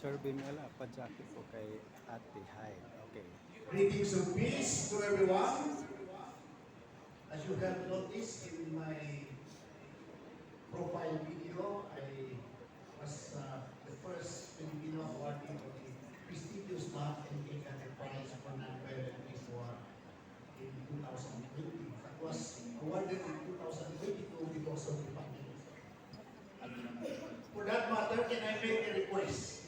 Sir Bimela, pa-jacket po kay Ate Hyde. Okay. Greetings of peace to everyone. As you have noticed in my profile video, I was the first Filipino awardee of the prestigious Math and Cake Prize for non-violent peace war in 2020. That was awarded in 2022 because of the pandemic. For that matter, can I make a request?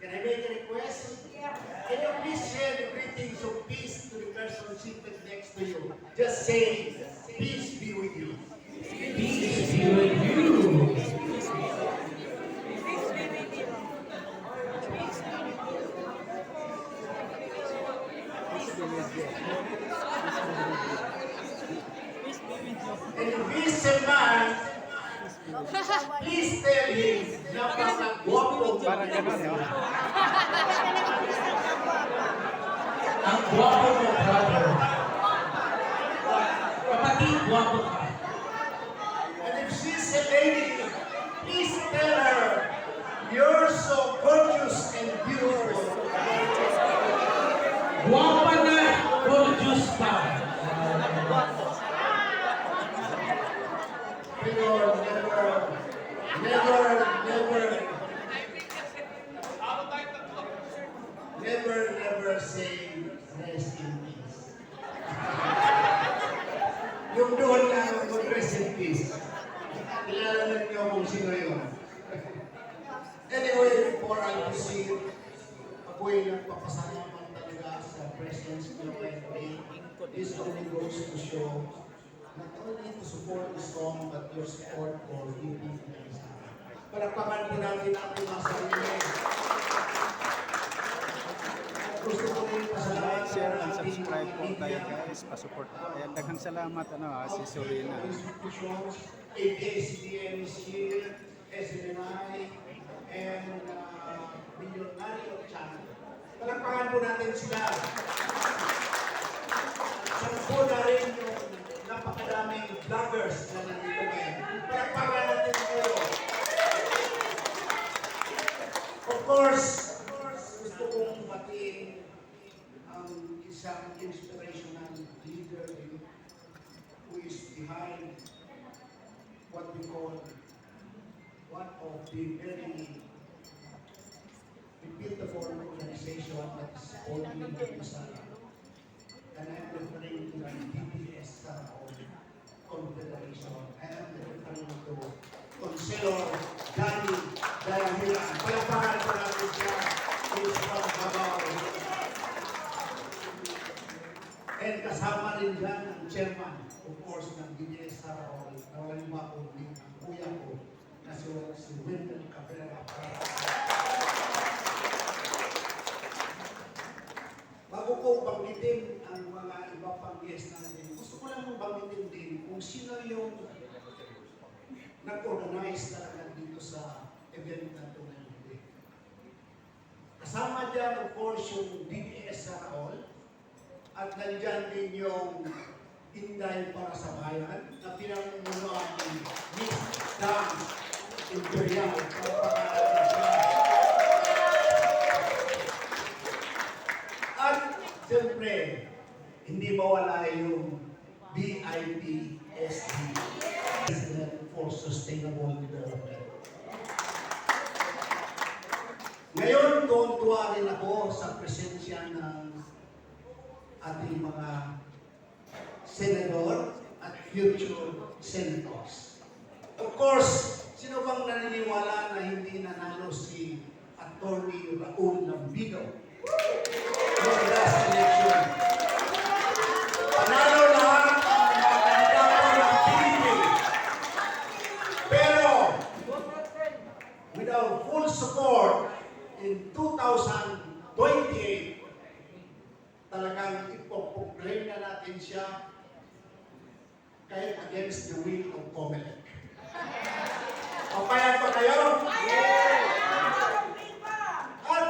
Can I make a request? Can you please share the greetings of peace to the person seated next to you? Just say, peace be with you. Peace be with you. And if he's a man, please tell him na napaka-guwapo. Parang gano'n, no? Ang guwapo mo, brother. Kapatid, guwapo ka. And if she's a lady, please tell her, you're so gorgeous and beautiful. Guwapa na, gorgeous pa. Pero never say rest in peace. Yung doon lang mag-rest in peace. Kilala na niyo kung sino yun. Anyway, before I proceed, ako'y nagpapasalamat talaga sa presence niyo kay Ray. This only goes to show not only to support the song, but your support for UP Finlandia. Palakpakan po natin ang mga sarili. Gusto ko rin pasalamat Like, share, and subscribe po tayo guys. Pasupport po. Ayan, daghang salamat si Sorina. Institutions, ABS-CBN is here, SNNI, and Millionario Channel. Palakpakan po natin sila. Sampo na rin yung napakaraming vloggers na nandito ngayon. Palakpakan natin kayo. Of course, gusto kong batiin ang isang inspirational leader who is behind what we call one of the very reputable organization that is called Mindanao. And I'm referring to the DPS Confederation. I am referring to Councilor Danny Dayahira. Palakpakan po natin siya. He is from Davao. And kasama rin dyan ang chairman, of course, ng DPS Sarahol. Nawalan mo ako din ang kuya ko na si Wendell Cabrera. Bago ko banggitin ang mga iba pang guests natin, gusto ko lang banggitin din kung sino yung nag-organize talaga dito sa event na ito ngayon. Kasama dyan, of course, yung DPS Sarahol at nandyan din yung Inday para sa Bayan na pinangunuan ni Miss Dan Imperial. At siyempre, hindi mawala yung BIPSD, for Sustainable Development. Ngayon, tuwa rin ako sa presensya ng ating mga senador at future senators. Of course, sino bang naniniwala na hindi nanalo si Attorney Raul Lambido noong last election? Panalo lahat ang mga kandidato ng PDP. Pero, with our full support, in 2028, talagang ipoproclaim na natin siya kahit against the will of Comelec. Papayag pa kayo? At,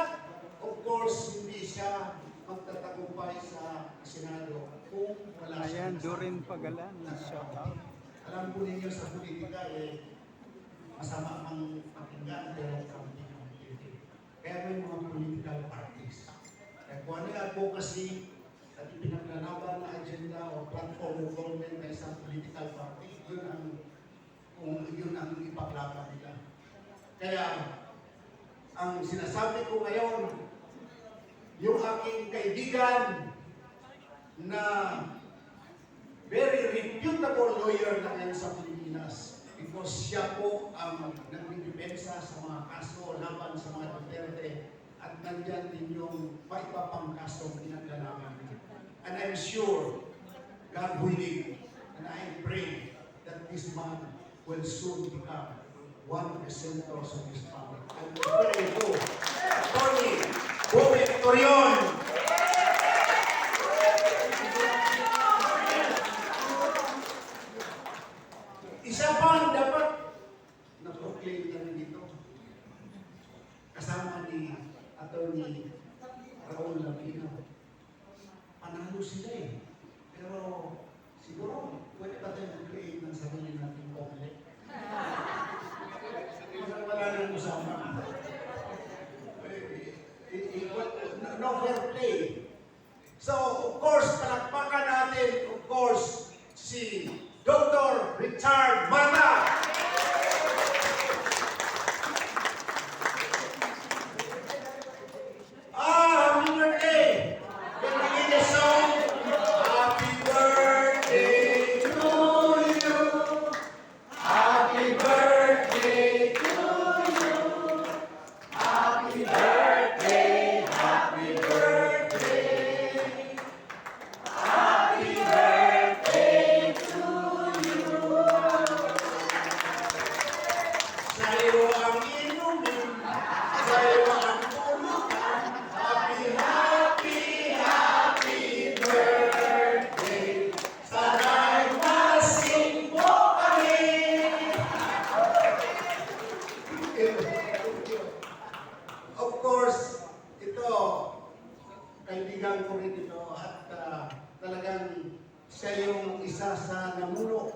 of course, hindi siya magtatagumpay sa Senado kung wala siya. Ayan, Doreen Pagalan. Shout out. Alam po ninyo sa politika, masama ang pakinggan pero kaunti ang pili. Kaya may mga political parties. Kaya kung ano yung advocacy at ipinaglalaban na agenda o platform of government ng isang political party, yun ang ipaglaban nila. Kaya, ang sinasabi ko ngayon, yung aking kaibigan na very reputable lawyer na ngayon sa Pilipinas because siya po ang nagdidepensa sa mga kaso laban sa mga Duterte at nandyan din yung iba-pang kaso pinaglalaban. And I'm sure, God willing, and I pray that this man will soon become one of the senators of this family. I'm very good. Tony Bobby Torion. Isa pa dapat na-proclaim na rin dito. Kasama ni Atty. Raul Labino. Panalo sila eh. Pero siguro, pwede pa tayo mag-create ng sarili natin conflict. Wala nang usama. No fair play. So, of course, palakpakan natin, of course, si Dr. Richard Mata. Happy birthday! Can we get a song? Happy birthday to you. Happy birthday to you. Happy birthday, happy birthday. Happy birthday to you. Sa'yo ang inumin, sa'yo ang tulugan. Happy, happy, happy birthday. Sana'y masing mo kami. Of course, ito, kaibigan ko rin ito at talagang siya yung isa sa namuno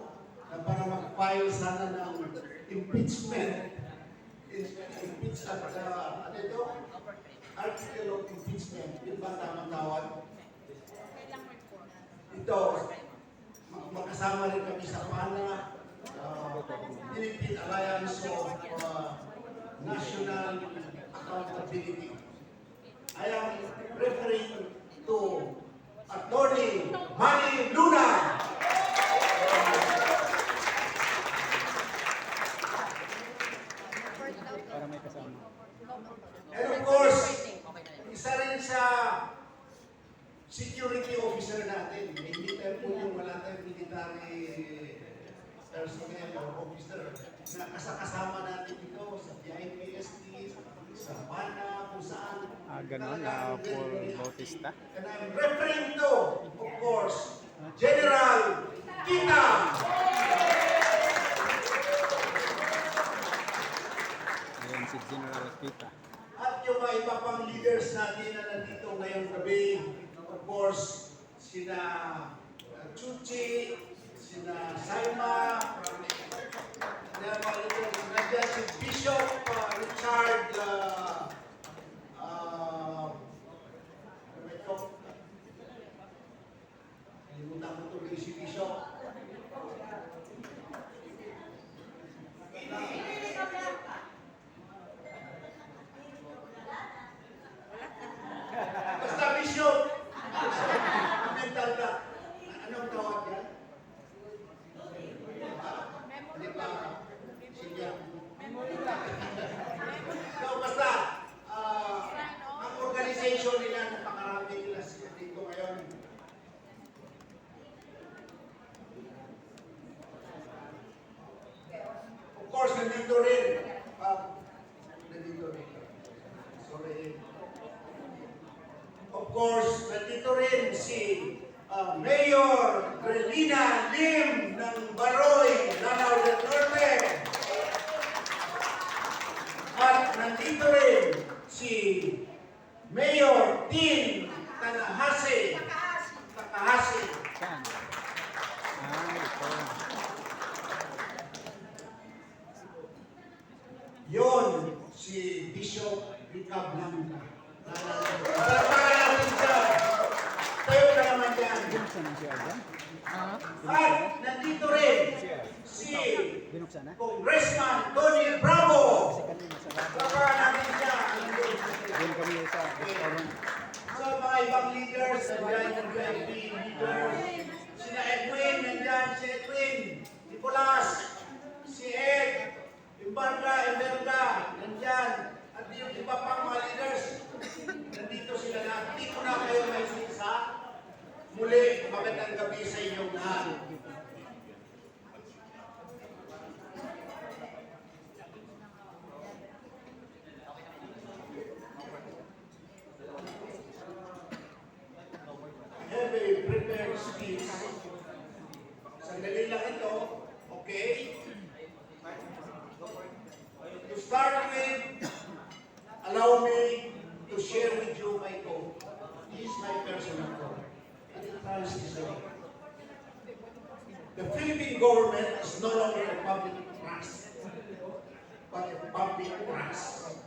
na para mag-file sana ng impeachment. Impeach at ano ito? Article of impeachment. Yun ba tamang tawag? Ito, makasama rin kami sa PANA, Philippine Alliance of National Accountability. I am referring to Attorney Manny Luna. Para may kasama. And of course, isa rin sa security officer natin. Hindi tayo po yung wala tayong military personnel or officer na kasama natin dito sa PIPST, sa PANA, kung saan. Ganon, Paul Bautista. And I'm referring to, of course, General Kita. Ayan si General Kita. At yung mga iba pang leaders natin na nandito ngayong gabi, of course, sina Chuchi, sina Saima, nandiyan si Bishop Richard, limutan ko tuloy si Bishop. Basta Bishop! Mental na. Anong tawag yan? Hindi pa. Sige. So, basta, ang organization nila, napakarami nila dito ngayon. Of course, nandito rin. Nandito rin. Sorry. Of course, nandito rin si Mayor Relina Lim ng Baroy, Lanao del Norte. At nandito rin si Mayor Tin Tanahasi. Takahasi. Saan? Ito. Yon si Bishop Ricab siya dyan. At nandito rin Siya. si Binuksan na? Congressman Tony Bravo. Kasi kanina sarado. Baka natin siya. Doon kami sa restaurant. So mga ibang leaders, nandiyan yung VIP leaders. Sina Edwin, nandiyan si Edwin. Nicolas, si Ed, Imbarga, nandiyan. At yung iba pang mga leaders, nandito sila na. Hindi ko na kayo may sisa. Muli, magandang gabi sa inyong lahat. Have a prepared speech. Sandali lang ito, okay? To start with, allow me to share with you my quote. This is my personal quote. And it runs this way. The Philippine government is no longer a public trust, but a public trust.